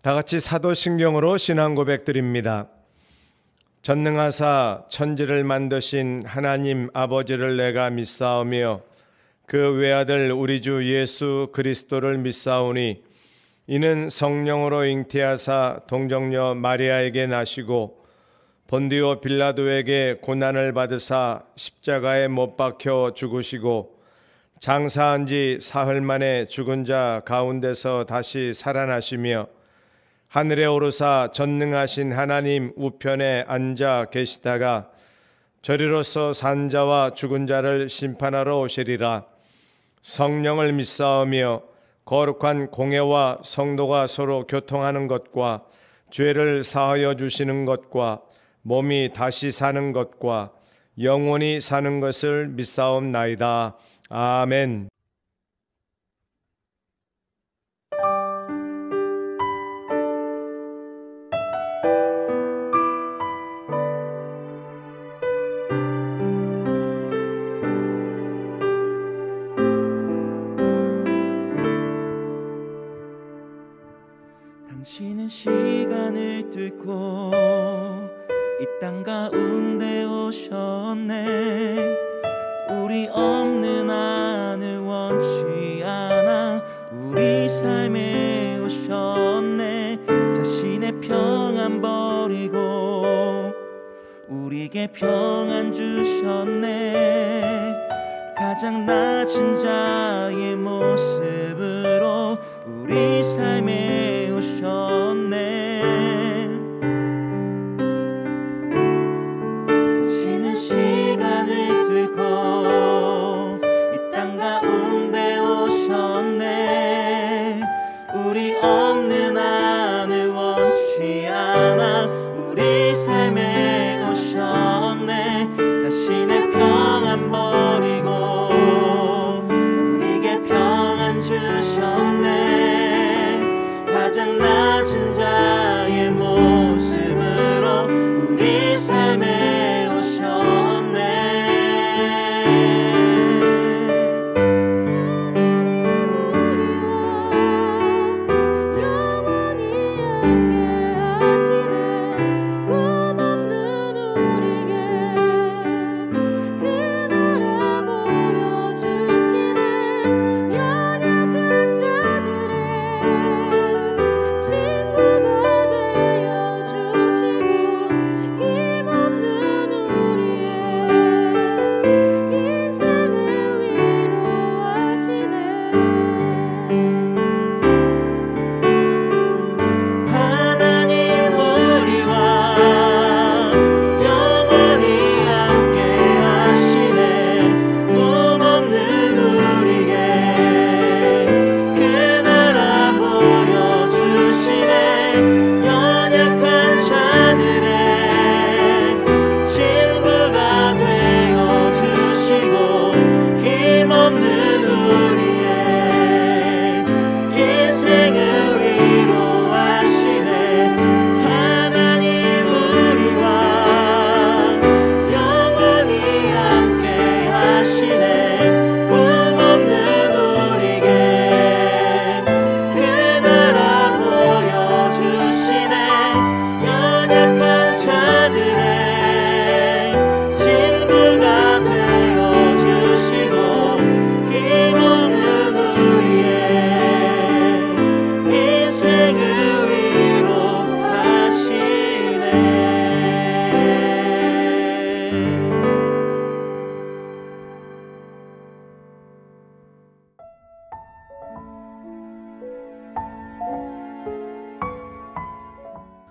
다 같이 사도신경으로 신앙 고백드립니다. 전능하사 천지를 만드신 하나님 아버지를 내가 믿사오며 그 외아들 우리 주 예수 그리스도를 믿사오니 이는 성령으로 잉태하사 동정녀 마리아에게 나시고 본디오 빌라도에게 고난을 받으사 십자가에 못 박혀 죽으시고 장사한 지 사흘 만에 죽은 자 가운데서 다시 살아나시며 하늘에 오르사 전능하신 하나님 우편에 앉아 계시다가 저리로서 산 자와 죽은 자를 심판하러 오시리라. 성령을 믿사오며 거룩한 공회와 성도가 서로 교통하는 것과 죄를 사하여 주시는 것과 몸이 다시 사는 것과 영원히 사는 것을 믿사옵나이다. 아멘. 당신은 시간을 뚫고 이 땅 가운데 오셨네. 우리 없는 하늘 원치 않아 우리 삶에 오셨네. 자신의 평안 버리고 우리에게 평안 주셨네. 가장 낮은 자의 모습으로 우리 삶에 오셨네. 당신은 시간을 뚫고 이 땅 가운데 오셨네. 우리 없는 하늘 원치 않아 우리 삶에 오셨네. 자신의 평안 버리고 우리에게 평안 주셨네. 가장 낮은 자의 모습으로 우리 삶에 오셨네.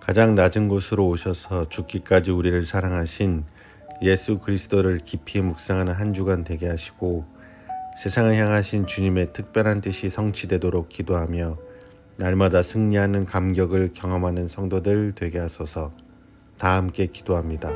가장 낮은 곳으로 오셔서 죽기까지 우리를 사랑하신 예수 그리스도를 깊이 묵상하는 한 주간 되게 하시고 세상을 향하신 주님의 특별한 뜻이 성취되도록 기도하며 날마다 승리하는 감격을 경험하는 성도들 되게 하소서. 다 함께 기도합니다.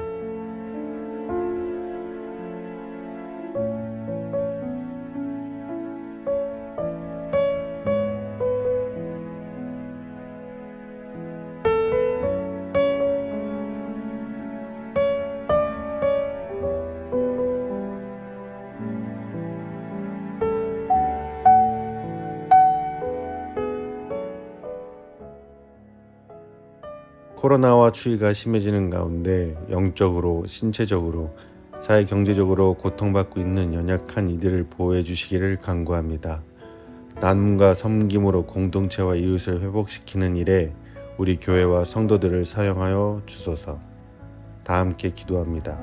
코로나와 추위가 심해지는 가운데 영적으로, 신체적으로, 사회 경제적으로 고통받고 있는 연약한 이들을 보호해 주시기를 간구합니다. 나눔과 섬김으로 공동체와 이웃을 회복시키는 일에 우리 교회와 성도들을 사용하여 주소서. 다 함께 기도합니다.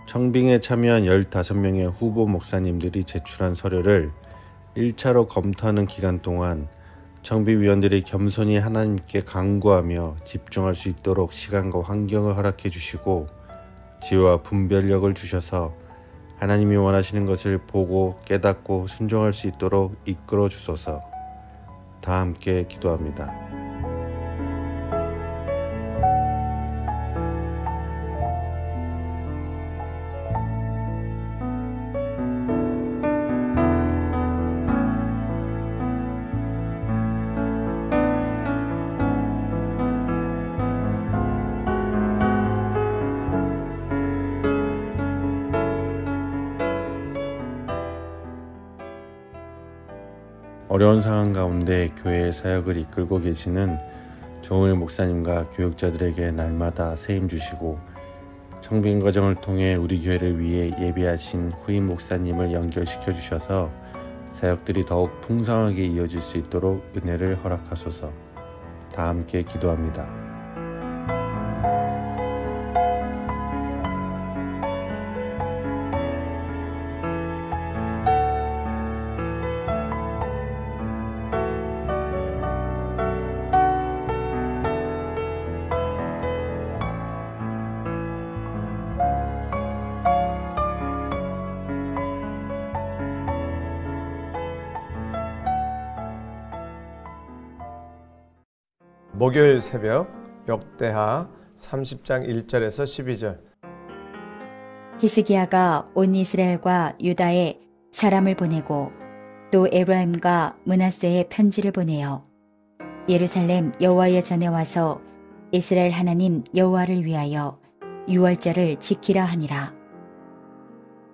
청빙에 참여한 15명의 후보 목사님들이 제출한 서류를 1차로 검토하는 기간 동안 청빙위원들이 겸손히 하나님께 간구하며 집중할 수 있도록 시간과 환경을 허락해 주시고 지혜와 분별력을 주셔서 하나님이 원하시는 것을 보고 깨닫고 순종할 수 있도록 이끌어 주소서. 다 함께 기도합니다. 어려운 상황 가운데 교회의 사역을 이끌고 계시는 정우일 목사님과 교육자들에게 날마다 세임 주시고 청빙 과정을 통해 우리 교회를 위해 예비하신 후임 목사님을 연결시켜 주셔서 사역들이 더욱 풍성하게 이어질 수 있도록 은혜를 허락하소서. 다 함께 기도합니다. 목요일 새벽 역대하 30장 1절에서 12절. 히스기야가 온 이스라엘과 유다에 사람을 보내고 또 에브라임과 므낫세에 편지를 보내어 예루살렘 여호와의 전에 와서 이스라엘 하나님 여호와를 위하여 유월절을 지키라 하니라.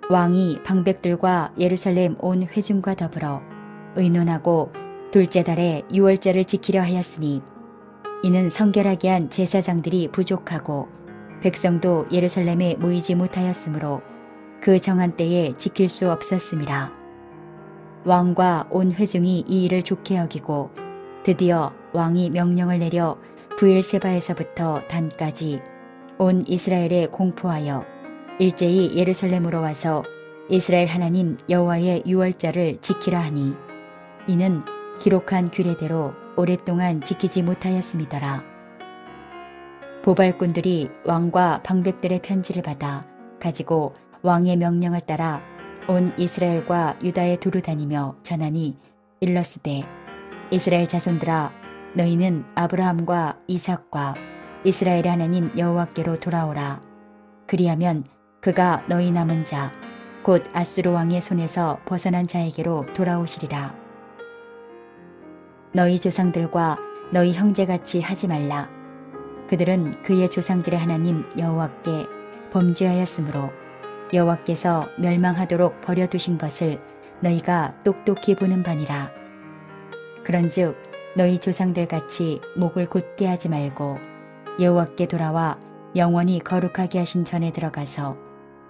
왕이 방백들과 예루살렘 온 회중과 더불어 의논하고 둘째 달에 유월절을 지키려 하였으니 이는 성결하게 한 제사장들이 부족하고 백성도 예루살렘에 모이지 못하였으므로 그 정한 때에 지킬 수 없었음이라. 왕과 온 회중이 이 일을 좋게 여기고 드디어 왕이 명령을 내려 브엘세바에서부터 단까지 온 이스라엘에 공포하여 일제히 예루살렘으로 와서 이스라엘 하나님 여호와의 유월절을 지키라 하니 이는 기록한 규례대로 오랫동안 지키지 못하였음이더라. 보발꾼들이 왕과 방백들의 편지를 받아 가지고 왕의 명령을 따라 온 이스라엘과 유다에 두루 다니며 전하니 일렀으되 이스라엘 자손들아 너희는 아브라함과 이삭과 이스라엘의 하나님 여호와께로 돌아오라. 그리하면 그가 너희 남은 자 곧 아수르 왕의 손에서 벗어난 자에게로 돌아오시리라. 너희 조상들과 너희 형제같이 하지 말라. 그들은 그의 조상들의 하나님 여호와께 범죄하였으므로 여호와께서 멸망하도록 버려두신 것을 너희가 똑똑히 보는 바니라. 그런즉 너희 조상들같이 목을 곧게 하지 말고 여호와께 돌아와 영원히 거룩하게 하신 전에 들어가서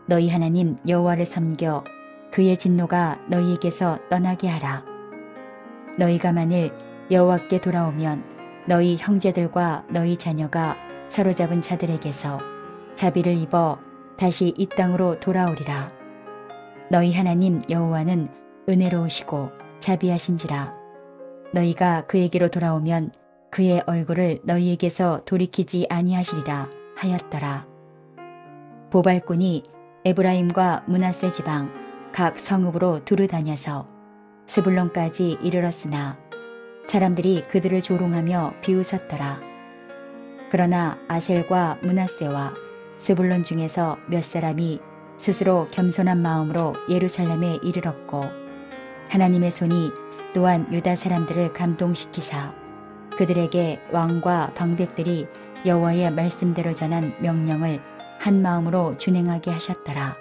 너희 하나님 여호와를 섬겨 그의 진노가 너희에게서 떠나게 하라. 너희가 만일 여호와께 돌아오면 너희 형제들과 너희 자녀가 사로잡은 자들에게서 자비를 입어 다시 이 땅으로 돌아오리라. 너희 하나님 여호와는 은혜로우시고 자비하신지라. 너희가 그에게로 돌아오면 그의 얼굴을 너희에게서 돌이키지 아니하시리라 하였더라. 보발꾼이 에브라임과 므낫세 지방 각 성읍으로 두루 다녀서 스불론까지 이르렀으나 사람들이 그들을 조롱하며 비웃었더라. 그러나 아셀과 므낫세와 스불론 중에서 몇 사람이 스스로 겸손한 마음으로 예루살렘에 이르렀고 하나님의 손이 또한 유다 사람들을 감동시키사 그들에게 왕과 방백들이 여호와의 말씀대로 전한 명령을 한 마음으로 준행하게 하셨더라.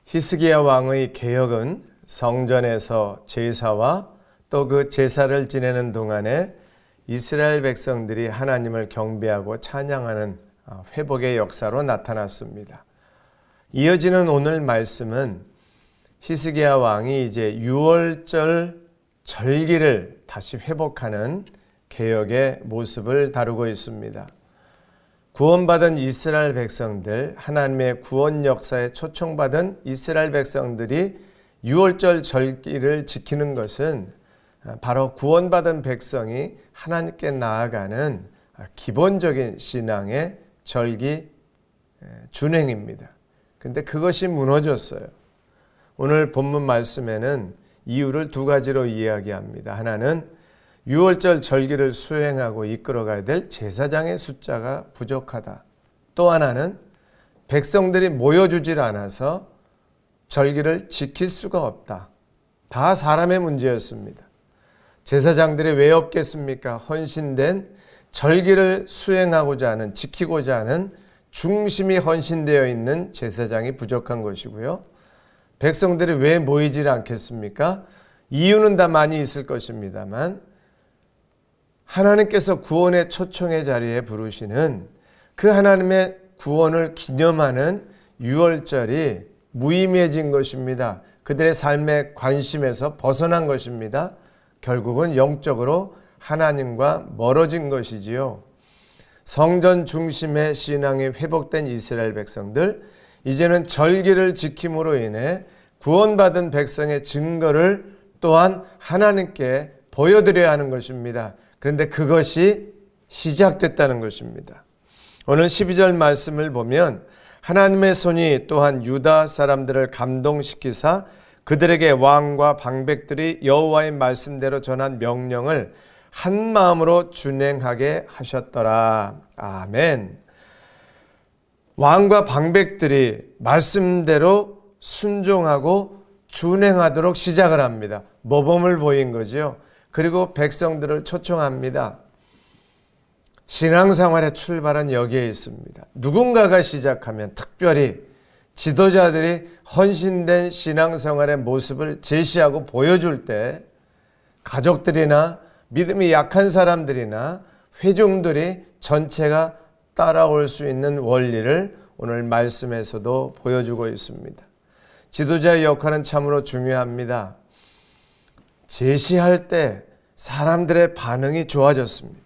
히스기야 왕의 개혁은 성전에서 제사와 또 그 제사를 지내는 동안에 이스라엘 백성들이 하나님을 경배하고 찬양하는 회복의 역사로 나타났습니다. 이어지는 오늘 말씀은 히스기야 왕이 이제 유월절 절기를 다시 회복하는 개혁의 모습을 다루고 있습니다. 구원받은 이스라엘 백성들, 하나님의 구원 역사에 초청받은 이스라엘 백성들이 유월절 절기를 지키는 것은 바로 구원받은 백성이 하나님께 나아가는 기본적인 신앙의 절기 준행입니다. 그런데 그것이 무너졌어요. 오늘 본문 말씀에는 이유를 두 가지로 이야기합니다. 하나는 유월절 절기를 수행하고 이끌어가야 될 제사장의 숫자가 부족하다. 또 하나는 백성들이 모여주질 않아서 절기를 지킬 수가 없다. 다 사람의 문제였습니다. 제사장들이 왜 없겠습니까? 헌신된 절기를 수행하고자 하는, 지키고자 하는 중심이 헌신되어 있는 제사장이 부족한 것이고요. 백성들이 왜 모이질 않겠습니까? 이유는 다 많이 있을 것입니다만 하나님께서 구원의 초청의 자리에 부르시는 그 하나님의 구원을 기념하는 유월절이 무의미해진 것입니다. 그들의 삶의 관심에서 벗어난 것입니다. 결국은 영적으로 하나님과 멀어진 것이지요. 성전 중심의 신앙이 회복된 이스라엘 백성들, 이제는 절기를 지킴으로 인해 구원받은 백성의 증거를 또한 하나님께 보여드려야 하는 것입니다. 그런데 그것이 시작됐다는 것입니다. 오늘 12절 말씀을 보면 하나님의 손이 또한 유다 사람들을 감동시키사 그들에게 왕과 방백들이 여호와의 말씀대로 전한 명령을 한 마음으로 준행하게 하셨더라. 아멘. 왕과 방백들이 말씀대로 순종하고 준행하도록 시작을 합니다. 모범을 보인 거죠. 그리고 백성들을 초청합니다. 신앙생활의 출발은 여기에 있습니다. 누군가가 시작하면, 특별히 지도자들이 헌신된 신앙생활의 모습을 제시하고 보여줄 때 가족들이나 믿음이 약한 사람들이나 회중들이 전체가 따라올 수 있는 원리를 오늘 말씀에서도 보여주고 있습니다. 지도자의 역할은 참으로 중요합니다. 제시할 때 사람들의 반응이 좋아졌습니다.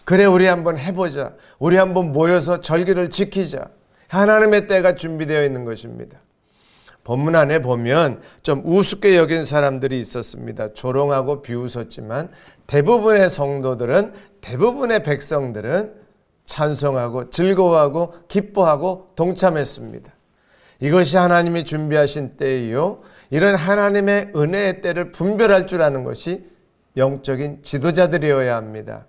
그래, 우리 한번 해보자. 우리 한번 모여서 절기를 지키자. 하나님의 때가 준비되어 있는 것입니다. 본문 안에 보면 좀 우습게 여긴 사람들이 있었습니다. 조롱하고 비웃었지만 대부분의 성도들은, 대부분의 백성들은 찬송하고 즐거워하고 기뻐하고 동참했습니다. 이것이 하나님이 준비하신 때이요, 이런 하나님의 은혜의 때를 분별할 줄 아는 것이 영적인 지도자들이어야 합니다.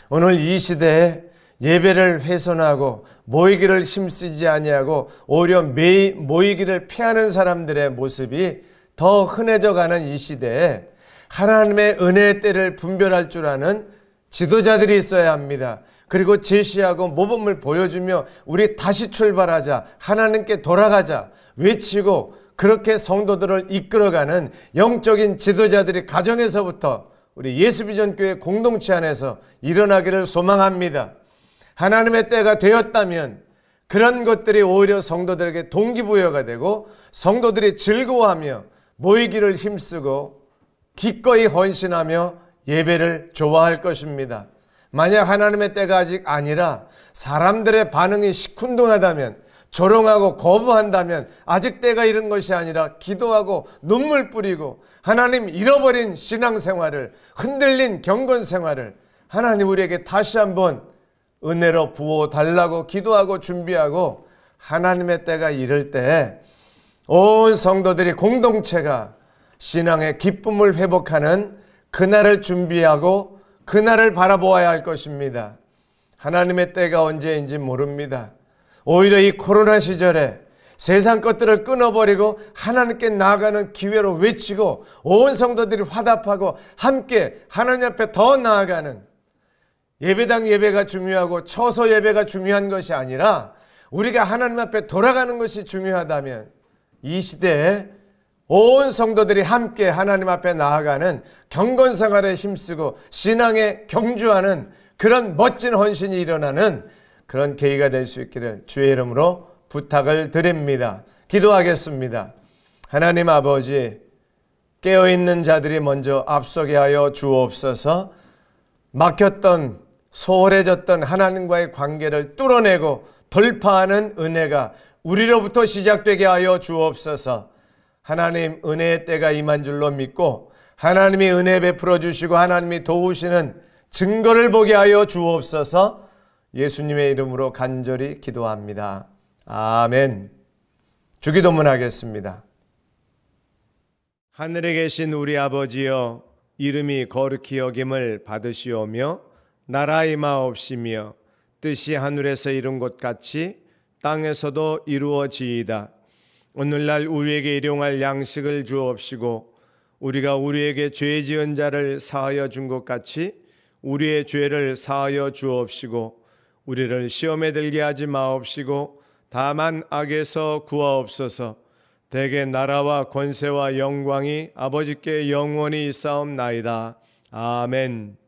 오늘 이 시대에 예배를 훼손하고 모이기를 힘쓰지 아니하고 오히려 모이기를 피하는 사람들의 모습이 더 흔해져 가는 이 시대에 하나님의 은혜의 때를 분별할 줄 아는 지도자들이 있어야 합니다. 그리고 제시하고 모범을 보여주며 우리 다시 출발하자, 하나님께 돌아가자 외치고 그렇게 성도들을 이끌어가는 영적인 지도자들이 가정에서부터 우리 예수비전교회 공동체 안에서 일어나기를 소망합니다. 하나님의 때가 되었다면 그런 것들이 오히려 성도들에게 동기부여가 되고 성도들이 즐거워하며 모이기를 힘쓰고 기꺼이 헌신하며 예배를 좋아할 것입니다. 만약 하나님의 때가 아직 아니라 사람들의 반응이 시큰둥하다면, 조롱하고 거부한다면 아직 때가 이른 것이 아니라 기도하고 눈물 뿌리고 하나님 잃어버린 신앙생활을, 흔들린 경건생활을 하나님 우리에게 다시 한번 은혜로 부어달라고 기도하고 준비하고 하나님의 때가 이를 때 온 성도들이 공동체가 신앙의 기쁨을 회복하는 그날을 준비하고 그날을 바라보아야 할 것입니다. 하나님의 때가 언제인지 모릅니다. 오히려 이 코로나 시절에 세상 것들을 끊어버리고 하나님께 나아가는 기회로 외치고 온 성도들이 화답하고 함께 하나님 앞에 더 나아가는 예배당 예배가 중요하고 처소 예배가 중요한 것이 아니라 우리가 하나님 앞에 돌아가는 것이 중요하다면 이 시대에 온 성도들이 함께 하나님 앞에 나아가는 경건생활에 힘쓰고 신앙에 경주하는 그런 멋진 헌신이 일어나는 그런 계기가 될 수 있기를 주의 이름으로 부탁을 드립니다. 기도하겠습니다. 하나님 아버지, 깨어있는 자들이 먼저 앞서게 하여 주옵소서. 막혔던 소홀해졌던 하나님과의 관계를 뚫어내고 돌파하는 은혜가 우리로부터 시작되게 하여 주옵소서. 하나님 은혜의 때가 임한 줄로 믿고 하나님이 은혜 베풀어 주시고 하나님이 도우시는 증거를 보게 하여 주옵소서. 예수님의 이름으로 간절히 기도합니다. 아멘. 주기도문 하겠습니다. 하늘에 계신 우리 아버지여, 이름이 거룩히 여김을 받으시오며 나라 임하옵시며 뜻이 하늘에서 이룬 것 같이 땅에서도 이루어지이다. 오늘날 우리에게 일용할 양식을 주옵시고 우리가 우리에게 죄 지은 자를 사하여 준 것 같이 우리의 죄를 사하여 주옵시고 우리를 시험에 들게 하지 마옵시고 다만 악에서 구하옵소서. 대개 나라와 권세와 영광이 아버지께 영원히 있사옵나이다. 아멘.